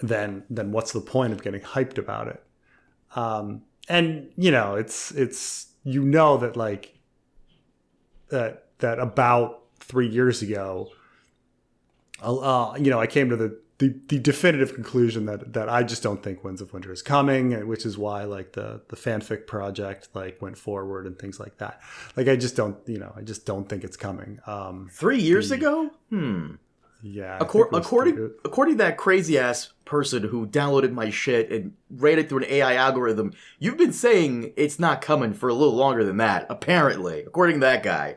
then what's the point of getting hyped about it? And you know, it's that like that about 3 years ago, you know, I came to the definitive conclusion that I just don't think Winds of Winter is coming, which is why like the fanfic project like went forward and things like that. Like I just don't think it's coming. 3 years ago? Yeah. According to that crazy ass person who downloaded my shit and ran it through an AI algorithm, you've been saying it's not coming for a little longer than that. Apparently, according to that guy.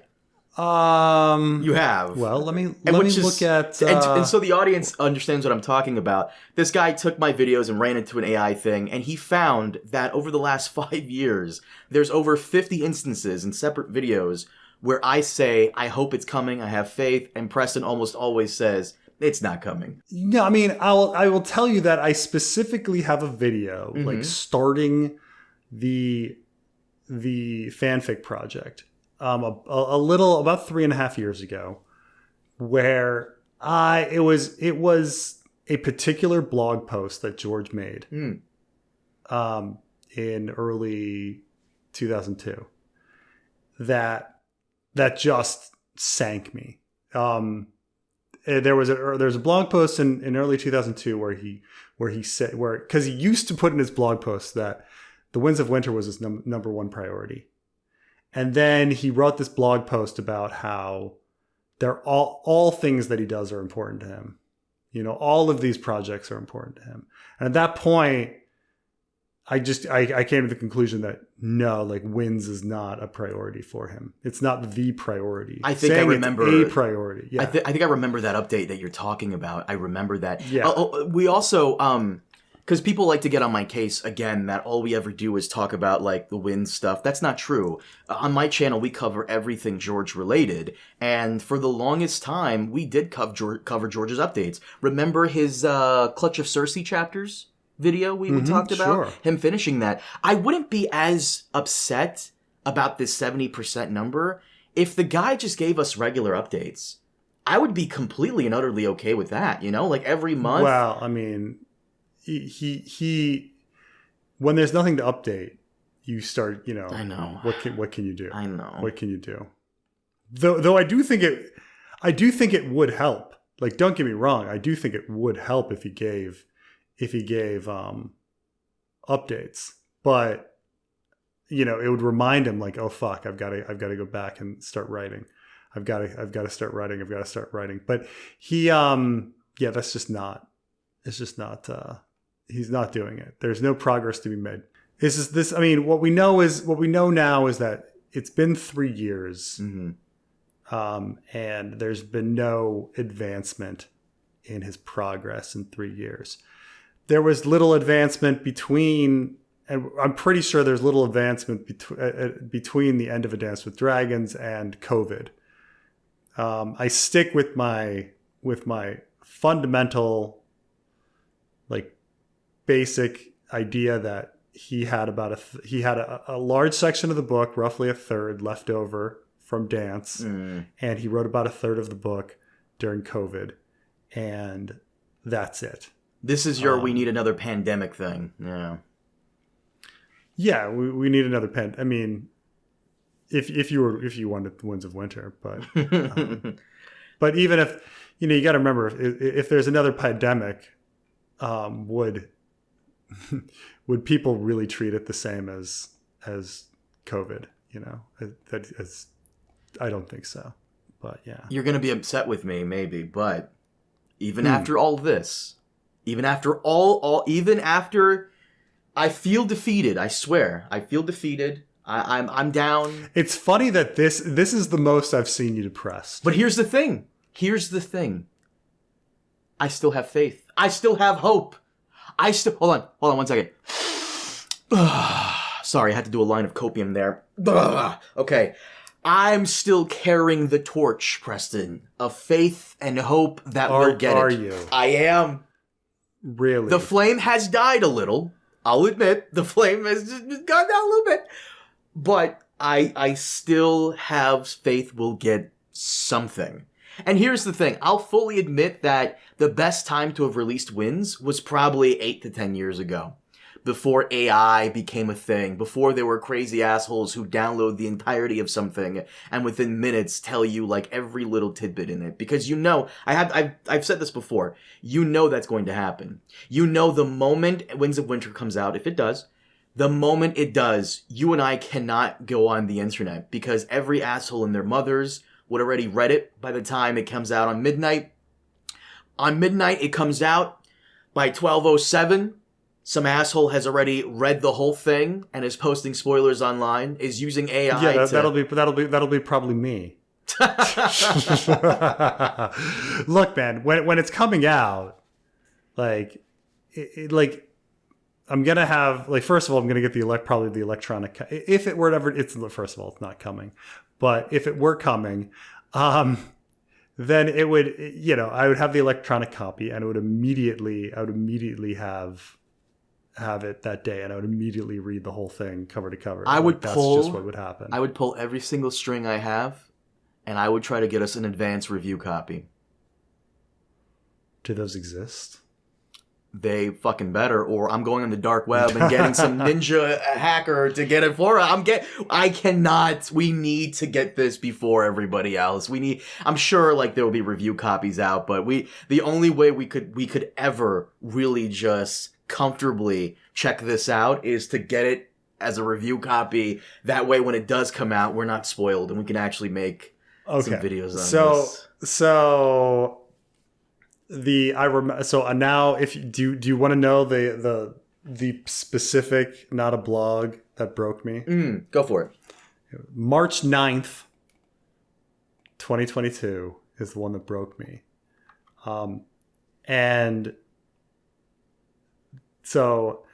You have. Well, let me look at... And so the audience understands what I'm talking about. This guy took my videos and ran into an AI thing, and he found that over the last 5 years, there's over 50 instances in separate videos where I say, I hope it's coming, I have faith, and Preston almost always says, it's not coming. Yeah, I mean, I will tell you that I specifically have a video, like, starting the fanfic project. A little about 3.5 years ago, where it was a particular blog post that George made in early 2002 that just sank me. There was a blog post in early 2002 where he said, because he used to put in his blog post that the Winds of Winter was his number one priority. And then he wrote this blog post about how they're all things that he does are important to him. You know, all of these projects are important to him. And at that point, I came to the conclusion that no, like Winds is not a priority for him. It's not the priority. I think I remember it's a priority. Yeah. I think I remember that update that you're talking about. I remember that. Yeah. We also because people like to get on my case, again, that all we ever do is talk about, like, the Winds stuff. That's not true. On my channel, we cover everything George-related. And for the longest time, we did cover George's updates. Remember his Clutch of Cersei chapters video we talked about? Sure. Him finishing that. I wouldn't be as upset about this 70% number if the guy just gave us regular updates. I would be completely and utterly okay with that, you know? Like, every month. Well, I mean... He when there's nothing to update, you start, you know, I know. What can you do? I know. What can you do? Though I do think it would help. Like, don't get me wrong, I do think it would help if he gave updates. But you know, it would remind him like, oh fuck, I've got to go back and start writing. I've got to start writing. But he that's just not. It's just not. He's not doing it. There's no progress to be made. I mean, what we know now is that it's been 3 years, and there's been no advancement in his progress in 3 years. There was little advancement between, and I'm pretty sure there's little advancement between the end of A Dance with Dragons and COVID. I stick with my fundamental, like, basic idea that he had a large section of the book, roughly a third, left over from Dance, and he wrote about a third of the book during COVID, and that's it. This is your we need another pandemic thing. Yeah, we need another I mean, if you wanted Winds of Winter, but but even if, you know, you got to remember, if there's another pandemic, would people really treat it the same as COVID? You know, I don't think so. But yeah, you're gonna be upset with me, maybe, but even after all this, even after I feel defeated. I swear, I feel defeated. I'm down. It's funny that this is the most I've seen you depressed. But here's the thing. I still have faith. I still have hope. Hold on 1 second. Sorry, I had to do a line of copium there. Okay. I'm still carrying the torch, Preston, of faith and hope that we'll get it. Are you? I am. Really? The flame has died a little. I'll admit, the flame has just gone down a little bit. But I still have faith we'll get something. And here's the thing. I'll fully admit that the best time to have released wins was probably 8 to 10 years ago. Before AI became a thing, before there were crazy assholes who download the entirety of something and within minutes tell you like every little tidbit in it. Because you know, I've said this before, you know that's going to happen. You know the moment Winds of Winter comes out, if it does, the moment it does, you and I cannot go on the internet because every asshole and their mothers would already read it by the time it comes out on midnight. On midnight, it comes out. By 12:07, some asshole has already read the whole thing and is posting spoilers online, is using AI. Yeah, that'll be probably me. Look, man, when it's coming out, like, I'm gonna have like, first of all, I'm gonna get probably the electronic. If it were ever, first of all, it's not coming, but if it were coming, then it would, I would have the electronic copy, and I would immediately have it that day, and I would immediately read the whole thing cover to cover. That's just what would happen. I would pull every single string I have, and I would try to get us an advanced review copy. Do those exist? They fucking better, or I'm going on the dark web and getting some ninja hacker to get it for us. We need to get this before everybody else. I'm sure like there will be review copies out, but the only way we could ever really just comfortably check this out is to get it as a review copy. That way when it does come out, we're not spoiled and we can actually make some videos on this. So now, do you want to know the specific, not a blog, that broke me? Go for it. March 9th, 2022 is the one that broke me. And so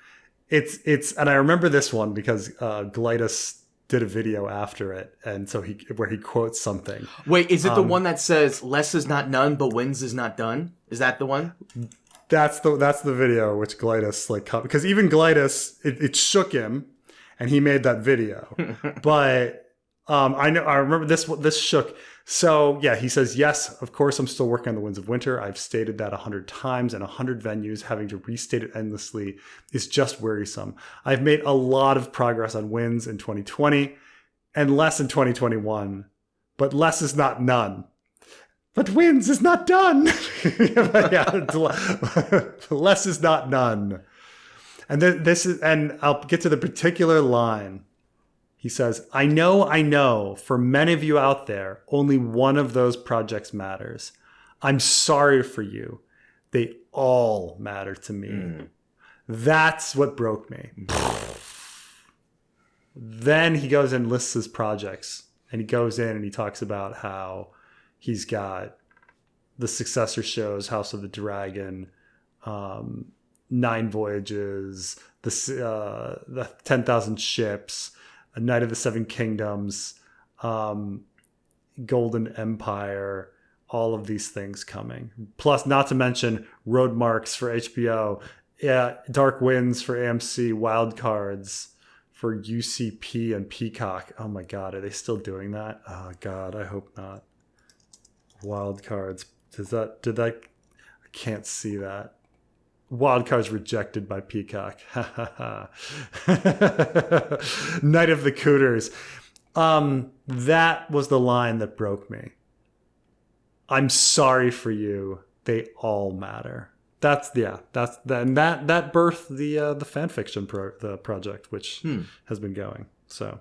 it's and I remember this one because Glitus did a video after it, and so where he quotes something. Wait, is it the one that says "less is not none, but wins is not done"? Is that the one? That's the video which Glitus because even Glitus it shook him, and he made that video. But I remember this shook. So yeah, he says, yes, of course I'm still working on the Winds of Winter. I've stated that 100 times in 100 venues. Having to restate it endlessly is just wearisome. I've made a lot of progress on Winds in 2020 and less in 2021, but less is not none. But Winds is not done. Less is not none. And and I'll get to the particular line. He says, I know, for many of you out there, only one of those projects matters. I'm sorry for you. They all matter to me. That's what broke me. Then he goes and lists his projects. And he goes in and he talks about how he's got the successor shows, House of the Dragon, 9 Voyages, the 10,000 Ships, A Night of the Seven Kingdoms, Golden Empire, all of these things coming. Plus, not to mention Road Marks for HBO, Dark Winds for AMC, Wild Cards for UCP and Peacock. Oh my God, are they still doing that? Oh God, I hope not. Wild Cards. I can't see that. Wild Cards rejected by Peacock. Night of the Cooters. That was the line that broke me. I'm sorry for you. They all matter. That birthed the fan fiction project, which has been going. So